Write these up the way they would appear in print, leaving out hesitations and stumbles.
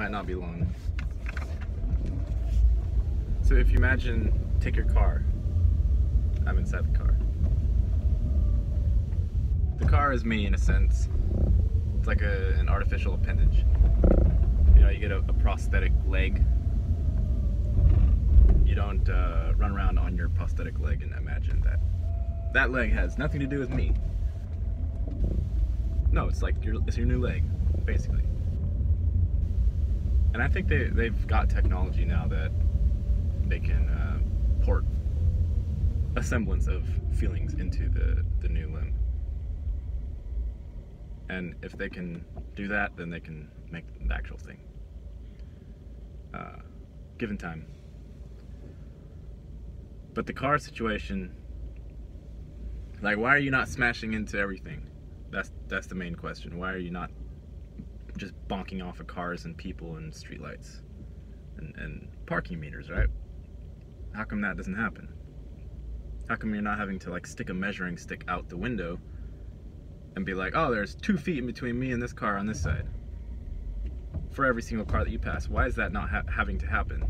might not be long. So if you imagine, take your car. I'm inside the car. The car is me in a sense. It's like an artificial appendage. You know, you get a prosthetic leg. You don't run around on your prosthetic leg and imagine that. That leg has nothing to do with me. No, it's like it's your new leg, basically. And I think they've got technology now that they can port a semblance of feelings into the new limb. And if they can do that, then they can make the actual thing. Given time. But the car situation, like, why are you not smashing into everything? That's the main question. Why are you not just bonking off of cars and people and streetlights and parking meters, right? How come that doesn't happen? How come you're not having to like stick a measuring stick out the window and be like, oh, there's 2 feet in between me and this car on this side for every single car that you pass? Why is that not having to happen?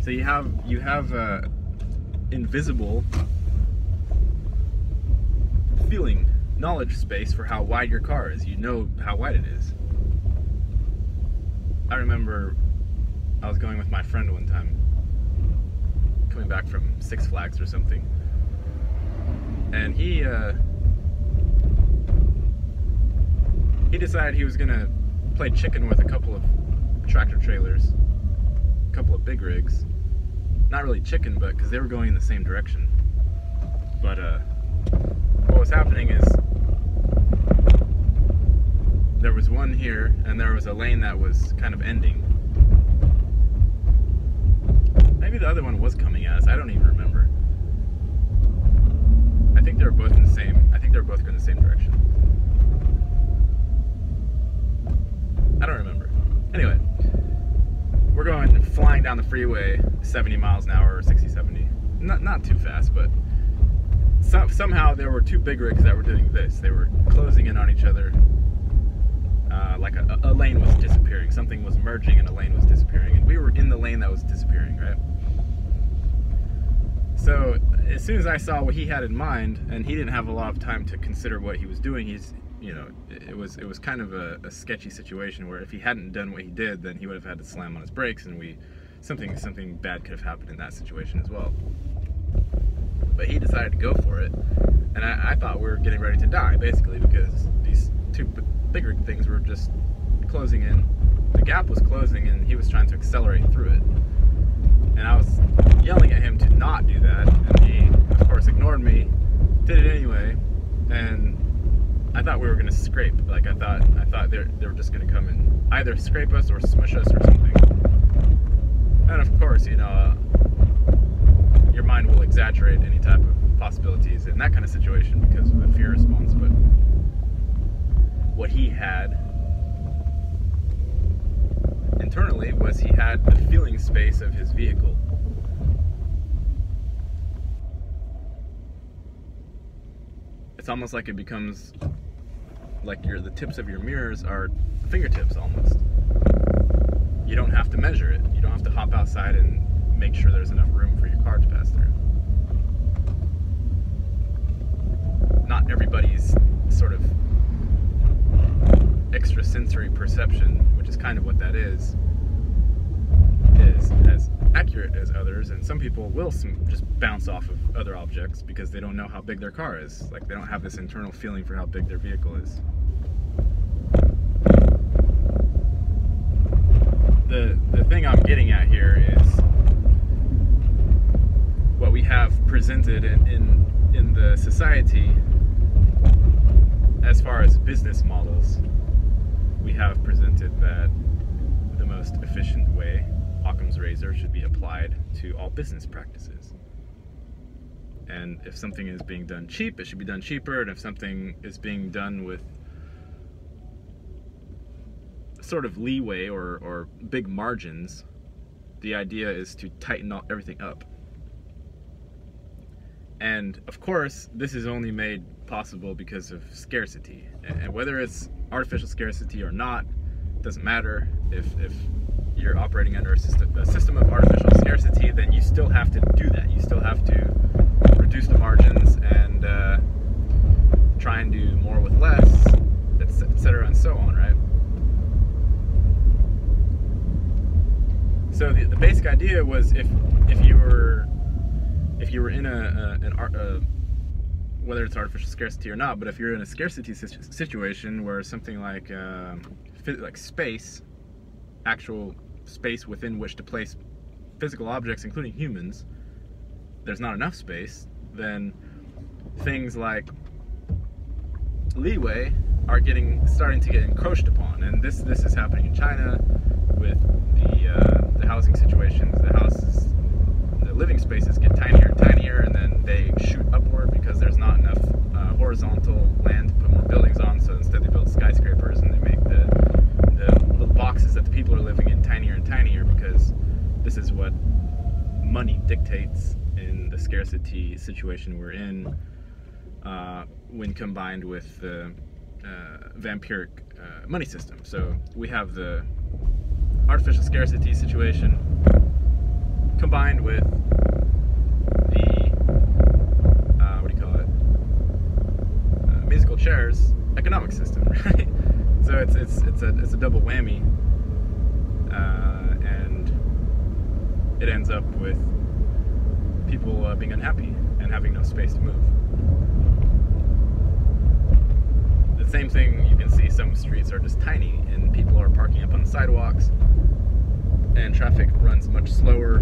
So you have invisible feeling, knowledge space for how wide your car is. You know how wide it is. I remember I was going with my friend one time, coming back from Six Flags or something, and he decided he was gonna play chicken with a couple of tractor trailers, a couple of big rigs. Not really chicken, but because they were going in the same direction. But what was happening is there was one here, and there was a lane that was kind of ending. Maybe the other one was coming at us. I don't even remember. I think they were both in the same. I think they were both going in the same direction. I don't remember. Anyway, we're going flying down the freeway, 70 miles an hour or 60, 70. Not too fast, but somehow there were 2 big rigs that were doing this. They were closing in on each other. Like a lane was disappearing. Something was merging and a lane was disappearing. And we were in the lane that was disappearing, right? So as soon as I saw what he had in mind, and he didn't have a lot of time to consider what he was doing, it was kind of a sketchy situation where if he hadn't done what he did, then he would have had to slam on his brakes, and something bad could have happened in that situation as well. But he decided to go for it, and I thought we were getting ready to die, basically, because these 2 bigger things were just closing in. The gap was closing, and he was trying to accelerate through it. And I was yelling at him to not do that, and he, of course, ignored me, did it anyway, and I thought we were gonna scrape. Like I thought they were just gonna come and either scrape us or smush us or something. And of course, you know, your mind will exaggerate any type of possibilities in that kind of situation because of the fear response. But what he had internally was he had the feeling space of his vehicle. It's almost like it becomes like the tips of your mirrors are fingertips almost. You don't have to measure it. You don't have to hop outside and make sure there's enough room for your car to pass through. Not everybody's sort of extrasensory perception, which is kind of what that is as accurate as others, and some people will just bounce off of other objects because they don't know how big their car is. Like, they don't have this internal feeling for how big their vehicle is. The thing I'm getting at here is what we have presented in the society as far as business models. We have presented that the most efficient way, Occam's razor, should be applied to all business practices. And if something is being done cheap, it should be done cheaper, and if something is being done with sort of leeway or big margins, the idea is to tighten everything up. And of course, this is only made possible because of scarcity. And whether it's artificial scarcity or not, doesn't matter. If you're operating under a system of artificial scarcity, then you still have to do that. You still have to reduce the margins and try and do more with less, etc. and so on, right? So the basic idea was if you were in whether it's artificial scarcity or not, but if you're in a scarcity situation where something like space, actual space within which to place physical objects, including humans, there's not enough space, then things like leeway are starting to get encroached upon. And this is happening in China with the housing situations. The living spaces get tinier and tinier, and then they shoot upward because there's not enough horizontal land to put more buildings on. So instead they build skyscrapers, and they make the little boxes that the people are living in tinier and tinier, because this is what money dictates in the scarcity situation we're in, when combined with the vampiric money system. So we have the artificial scarcity situation combined with the musical chairs economic system, right? So it's a double whammy, and it ends up with people being unhappy and having no space to move. The same thing, you can see some streets are just tiny and people are parking up on the sidewalks, and traffic runs much slower,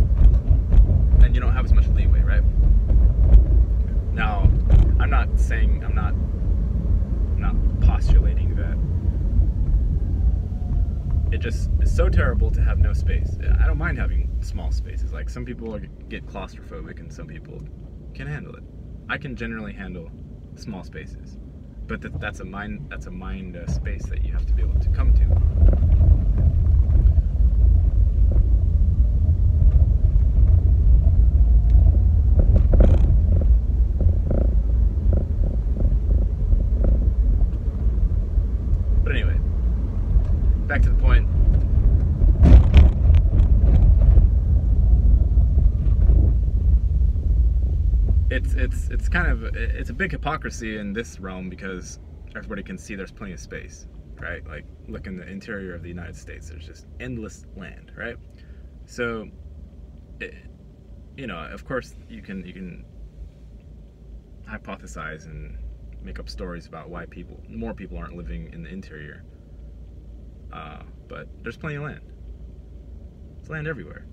and you don't have as much leeway, right? Now, I'm not postulating that it just is so terrible to have no space. I don't mind having small spaces. Like, some people get claustrophobic and some people can handle it. I can generally handle small spaces, but that's a mind space that you have to be able to come to. But anyway, back to the point. It's kind of, it's a big hypocrisy in this realm, because everybody can see there's plenty of space, right? Like, look in the interior of the United States, there's just endless land, right? So, of course you can hypothesize and make up stories about why more people aren't living in the interior, but there's plenty of land. There's land everywhere.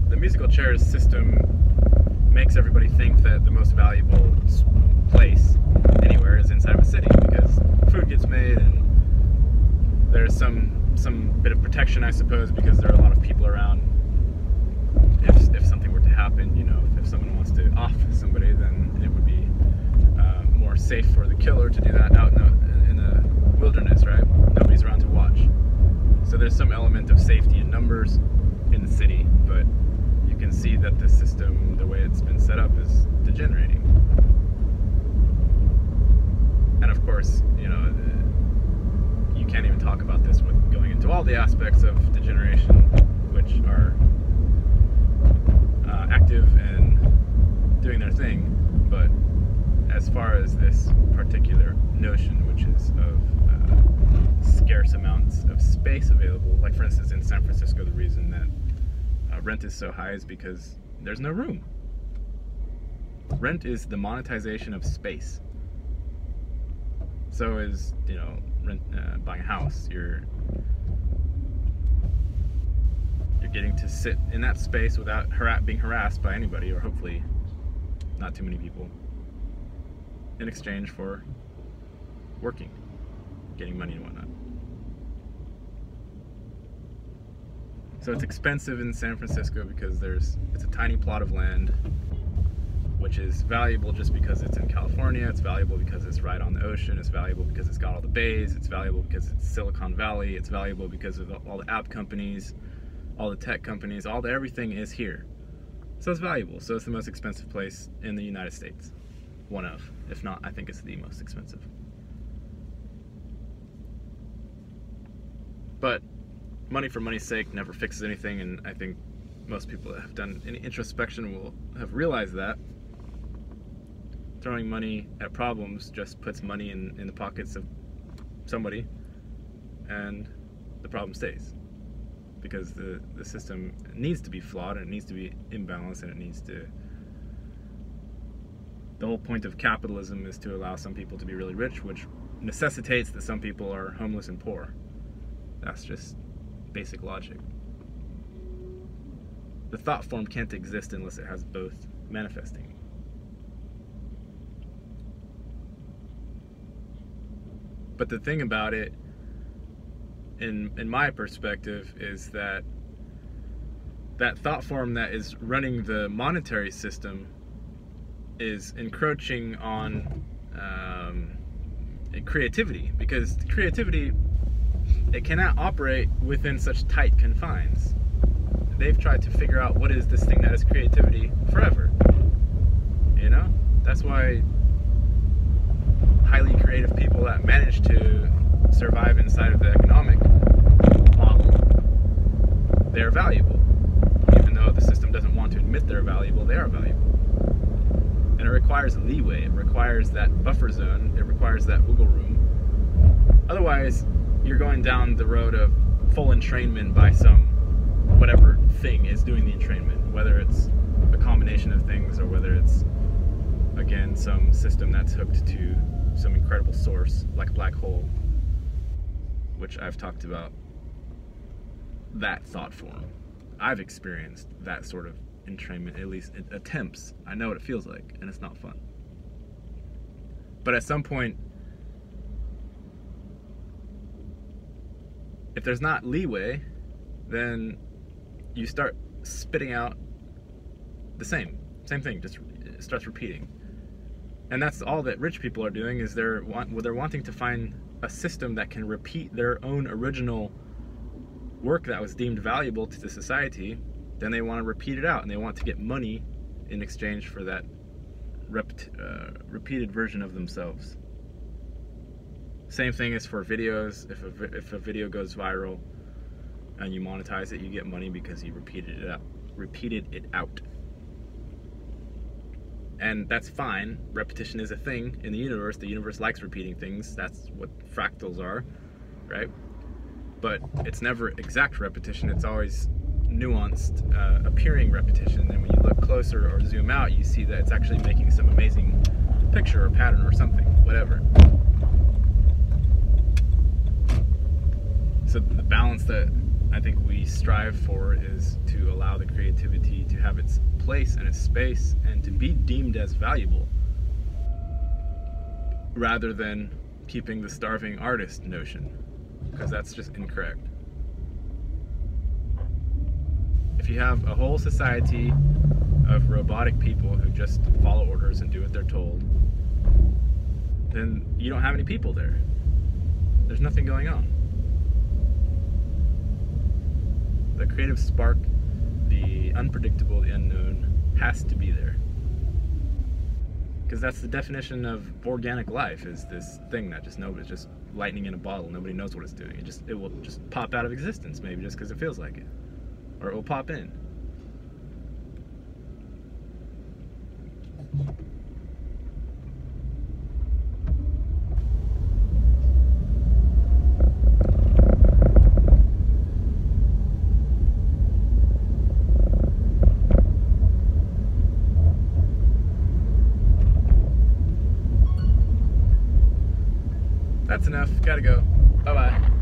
The musical chairs system makes everybody think that the most valuable place anywhere is inside of a city, because food gets made and there's some bit of protection, I suppose, because there are a lot of people around. If something were to happen, if someone wants to off somebody, then it would be more safe for the killer to do that out in the wilderness, right? Nobody's around to watch. So there's some element of safety in numbers in the city, but you can see that the system, the way it's been set up, is degenerating. And of course, you can't even talk about this with going into all the aspects of degeneration, which are active and doing their thing. But as far as this particular notion, which is of scarce amounts of space available, like for instance in San Francisco, the reason that rent is so high is because there's no room. Rent is the monetization of space. So is, buying a house. You're getting to sit in that space without being harassed by anybody, or hopefully not too many people, in exchange for working, getting money and whatnot. So it's expensive in San Francisco because it's a tiny plot of land, which is valuable just because it's in California. It's valuable because it's right on the ocean. It's valuable because it's got all the bays. It's valuable because it's Silicon Valley. It's valuable because of all the app companies, all the tech companies, everything is here. So it's valuable. So it's the most expensive place in the United States. One of, if not, I think it's the most expensive. But money for money's sake never fixes anything, and I think most people that have done any introspection will have realized that. Throwing money at problems just puts money in the pockets of somebody, and the problem stays. Because the system needs to be flawed, and it needs to be imbalanced, and it needs to... The whole point of capitalism is to allow some people to be really rich, which necessitates that some people are homeless and poor. That's just basic logic. The thought form can't exist unless it has both manifesting. But the thing about it, in my perspective, is that that thought form that is running the monetary system is encroaching on creativity, because creativity, it cannot operate within such tight confines. They've tried to figure out what is this thing that is creativity forever. You know? That's why highly creative people that manage to survive inside of the economic model, they're valuable. Even though the system doesn't want to admit they're valuable, they are valuable. And it requires leeway, it requires that buffer zone, it requires that wiggle room. Otherwise, you're going down the road of full entrainment by some whatever thing is doing the entrainment, whether it's a combination of things or whether it's, again, some system that's hooked to some incredible source like a black hole, which I've talked about that thought form. I've experienced that sort of entrainment, at least attempts. I know what it feels like, and it's not fun. But at some point, if there's not leeway, then you start spitting out the same thing, just it starts repeating. And that's all that rich people are doing, is they're wanting to find a system that can repeat their own original work that was deemed valuable to the society. Then they want to repeat it out, and they want to get money in exchange for that repeated version of themselves. Same thing is for videos. If a video goes viral and you monetize it, you get money because you repeated it out. And that's fine. Repetition is a thing in the universe. The universe likes repeating things. That's what fractals are, right? But it's never exact repetition. It's always nuanced, appearing repetition. And when you look closer or zoom out, you see that it's actually making some amazing picture or pattern or something, whatever. So the balance that I think we strive for is to allow the creativity to have its place and its space and to be deemed as valuable, rather than keeping the starving artist notion, because that's just incorrect. If you have a whole society of robotic people who just follow orders and do what they're told, then you don't have any people there. There's nothing going on. The creative spark, the unpredictable, the unknown, has to be there. Because that's the definition of organic life, is this thing that it's just lightning in a bottle. Nobody knows what it's doing. It will just pop out of existence, maybe just because it feels like it. Or it will pop in. That's enough. Gotta go. Bye-bye.